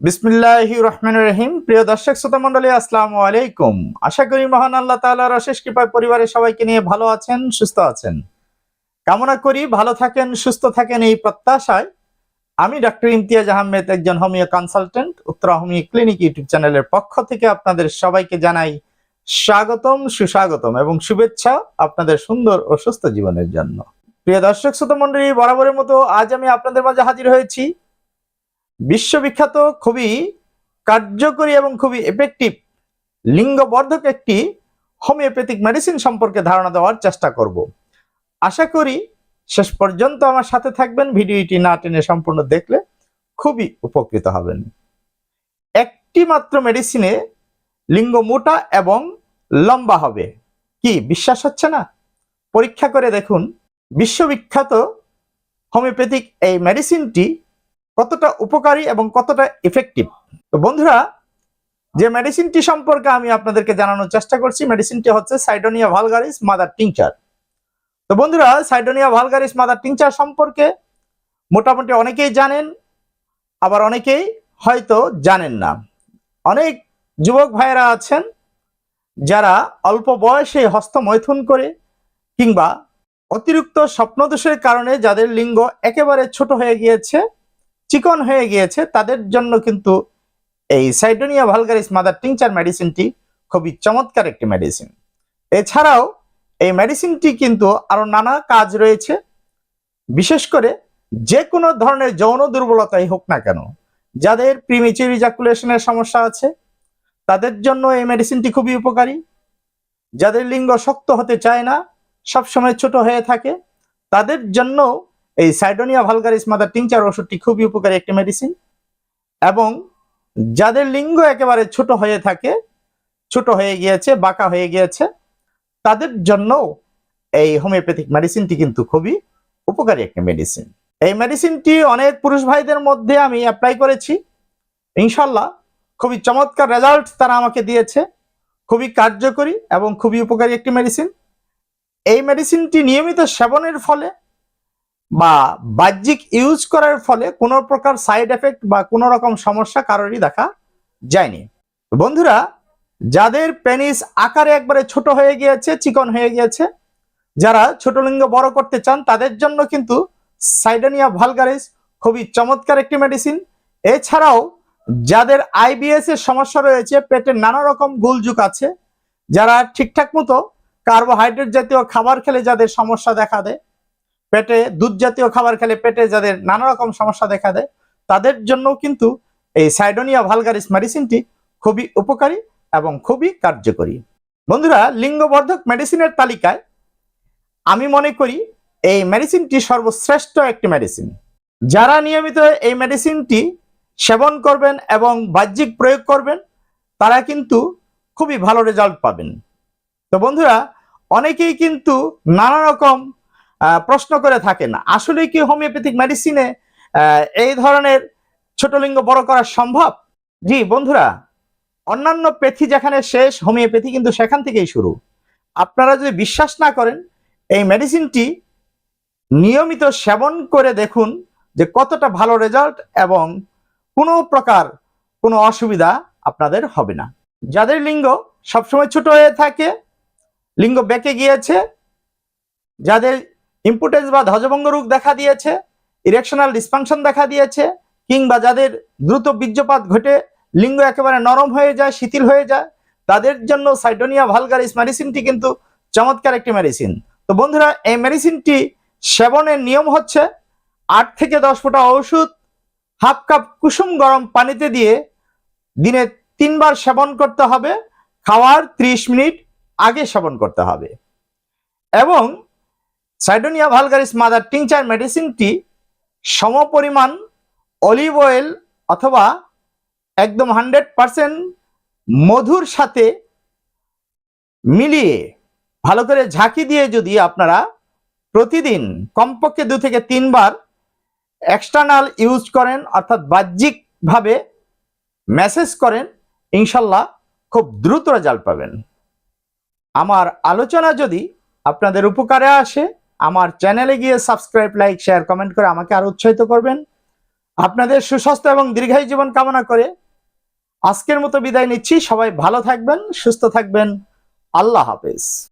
বিসমিল্লাহির রহমানির রহিম। প্রিয় দর্শক শ্রোতা মণ্ডলী, আসসালামু আলাইকুম। আশা করি মহান আল্লাহ তাআলার অশেষ কৃপায় পরিবারের সবাইকে নিয়ে ভালো আছেন, সুস্থ আছেন। কামনা করি ভালো থাকেন, সুস্থ থাকেন এই প্রত্যাশায় আমি ডক্টর ইমতিয়াজ আহমেদ, একজন homeo consultant, Uttara homeo clinic YouTube চ্যানেলের পক্ষ থেকে আপনাদের সবাইকে জানাই স্বাগতম, সুস্বাগতম এবং শুভেচ্ছা আপনাদের সুন্দর ও সুস্থ জীবনের জন্য। প্রিয় দর্শক শ্রোতা মণ্ডলী, বরাবরের মতো আজ আমি আপনাদের মাঝে হাজির হয়েছি বিশ্ববিখ্যাত, খুবই কার্যকরী এবং খুবই এফেক্টিভ লিঙ্গবর্ধক একটি হোমিওপ্যাথিক মেডিসিন সম্পর্কে ধারণা দেওয়ার চেষ্টা করব। আশা করি শেষ পর্যন্ত আমার সাথে থাকবেন, ভিডিওটি না টেনে সম্পূর্ণ দেখলে খুবই উপকৃত হবেন। একটি মাত্র মেডিসিনে লিঙ্গ মোটা এবং লম্বা হবে, কি বিশ্বাস হচ্ছে না? পরীক্ষা করে দেখুন বিশ্ববিখ্যাত হোমিওপ্যাথিক এই মেডিসিনটি কতটা উপকারী এবং কতটা ইফেক্টিভ। তো বন্ধুরা, যে মেডিসিনটি সম্পর্কে আমি আপনাদেরকে জানানোর চেষ্টা করছি, মেডিসিনটি হচ্ছে সাইডোনিয়া ভালগারিস মাদার টিংচার। তো বন্ধুরা, সাইডোনিয়া ভালগারিস মাদার টিংচার সম্পর্কে মোটামুটি অনেকেই জানেন, আবার অনেকেই হয়তো জানেন না। অনেক যুবক ভাইয়েরা আছেন যারা অল্প বয়সে হস্তমৈথুন করে কিংবা অতিরিক্ত স্বপ্নদোষের কারণে যাদের লিঙ্গ একেবারে ছোট হয়ে গিয়েছে, চিকন হয়ে গিয়েছে, তাদের জন্য কিন্তু এই সাইডোনিয়া ভালগারিস মাদার টিংচার মেডিসিনটি খুবই চমৎকার একটি মেডিসিন। এছাড়াও এই মেডিসিনটি কিন্তু আরো নানা কাজ রয়েছে। বিশেষ করে যে কোনো ধরনের যৌন দুর্বলতাই হোক না কেন, যাদের প্রিমেচুর ইজাকুলেশনের সমস্যা আছে তাদের জন্য এই মেডিসিনটি খুবই উপকারী। যাদের লিঙ্গ শক্ত হতে চায় না, সবসময় ছোট হয়ে থাকে, তাদের জন্য এই সাইডোনিয়া ভালগারিস মাদার টিংচার ওষুধটি খুবই উপকারী একটি মেডিসিন। এবং যাদের লিঙ্গ একেবারে ছোট হয়ে থাকে, ছোট হয়ে গিয়েছে, বাঁকা হয়ে গিয়েছে, তাদের জন্য এই হোমিওপ্যাথিক মেডিসিনটি কিন্তু খুবই উপকারী একটি মেডিসিন। এই মেডিসিনটি অনেক পুরুষ ভাইদের মধ্যে আমি অ্যাপ্লাই করেছি, ইনশাল্লাহ খুবই চমৎকার রেজাল্ট তারা আমাকে দিয়েছে। খুবই কার্যকরী এবং খুবই উপকারী একটি মেডিসিন। এই মেডিসিনটি নিয়মিত সেবনের ফলে বা বাহ্যিক ইউজ করার ফলে কোনো প্রকার সাইড এফেক্ট বা কোনো রকম সমস্যা কারোরই দেখা যায়নি। বন্ধুরা, যাদের পেনিস আকারে একবারে ছোট হয়ে গিয়েছে, চিকন হয়ে গিয়েছে, যারা ছোট লিঙ্গ বড় করতে চান, তাদের জন্য কিন্তু সাইডোনিয়া ভালগারিস খুবই চমৎকার একটি মেডিসিন। এছাড়াও যাদের আইবিএস এর সমস্যা রয়েছে, পেটের নানা রকম গোলযোগ আছে, যারা ঠিকঠাক মতো কার্বোহাইড্রেট জাতীয় খাবার খেলে যাদের সমস্যা দেখা দেয়, পেটে দুধ জাতীয় খাবার খেলে পেটে যাদের নানা রকম সমস্যা দেখা দেয়, তাদের জন্য কিন্তু এই সাইডোনিয়া ভালগারিস মেডিসিনটি খুবই উপকারী এবং খুবই কার্যকরী। বন্ধুরা, লিঙ্গবর্ধক মেডিসিনের তালিকায় আমি মনে করি এই মেডিসিনটি সর্বশ্রেষ্ঠ একটি মেডিসিন। যারা নিয়মিত এই মেডিসিনটি সেবন করবেন এবং বাহ্যিক প্রয়োগ করবেন, তারা কিন্তু খুবই ভালো রেজাল্ট পাবেন। তো বন্ধুরা, অনেকেই কিন্তু নানা রকম প্রশ্ন করে থাকেন, আসলে কি হোমিওপ্যাথিক মেডিসিনে এই ধরনের ছোট লিঙ্গ বড় করা সম্ভব? জি বন্ধুরা, অন্যান্য প্যাথি যেখানে শেষ, হোমিওপ্যাথি কিন্তু সেখান থেকেই শুরু। আপনারা যদি বিশ্বাস না করেন, এই মেডিসিনটি নিয়মিত সেবন করে দেখুন যে কতটা ভালো রেজাল্ট এবং কোনো প্রকার কোনো অসুবিধা আপনাদের হবে না। যাদের লিঙ্গ সবসময় ছোট হয়ে থাকে, লিঙ্গ বেঁকে গিয়েছে, যাদের ইম্পোটেন্স বা ধ্বজভঙ্গ রোগ দেখা দিয়েছে, ইরেকশনাল ডিসফাংশন দেখা দিয়েছে, কিংবা যাদের দ্রুত বীর্যপাত ঘটে লিঙ্গ একেবারে নরম হয়ে যায়, শিথিল হয়ে যায়, তাদের জন্য সাইডোনিয়া ভালগারিস মেডিসিনটি কিন্তু চমৎকার একটি মেডিসিন। তো বন্ধুরা, এই মেডিসিনটি সেবনের নিয়ম হচ্ছে 8 থেকে 10 ফোঁটা ওষুধ হাফ কাপ কুসুম গরম পানিতে দিয়ে দিনে 3 বার সেবন করতে হবে। খাওয়ার 30 মিনিট আগে সেবন করতে হবে। এবং সাইডোনিয়া ভালগারিস মাদার টিংচার মেডিসিনটি সমপরিমাণ অলিভ অয়েল অথবা একদম 100% মধুর সাথে মিলিয়ে ভালো করে ঝাঁকি দিয়ে যদি আপনারা প্রতিদিন কমপক্ষে 2 থেকে 3 বার এক্সটার্নাল ইউজ করেন, অর্থাৎ বাহ্যিকভাবে মেসেজ করেন, ইনশাল্লাহ খুব দ্রুত রেজাল্ট পাবেন। আমার আলোচনা যদি আপনাদের উপকারে আসে, আমার চ্যানেলে গিয়ে সাবস্ক্রাইব, লাইক, শেয়ার, কমেন্ট করে আমাকে আরো উৎসাহিত করবেন। আপনাদের সুস্বাস্থ্য এবং দীর্ঘায়ু জীবন কামনা করে আজকের মতো বিদায় নিচ্ছি। সবাই ভালো থাকবেন, সুস্থ থাকবেন। আল্লাহ হাফেজ।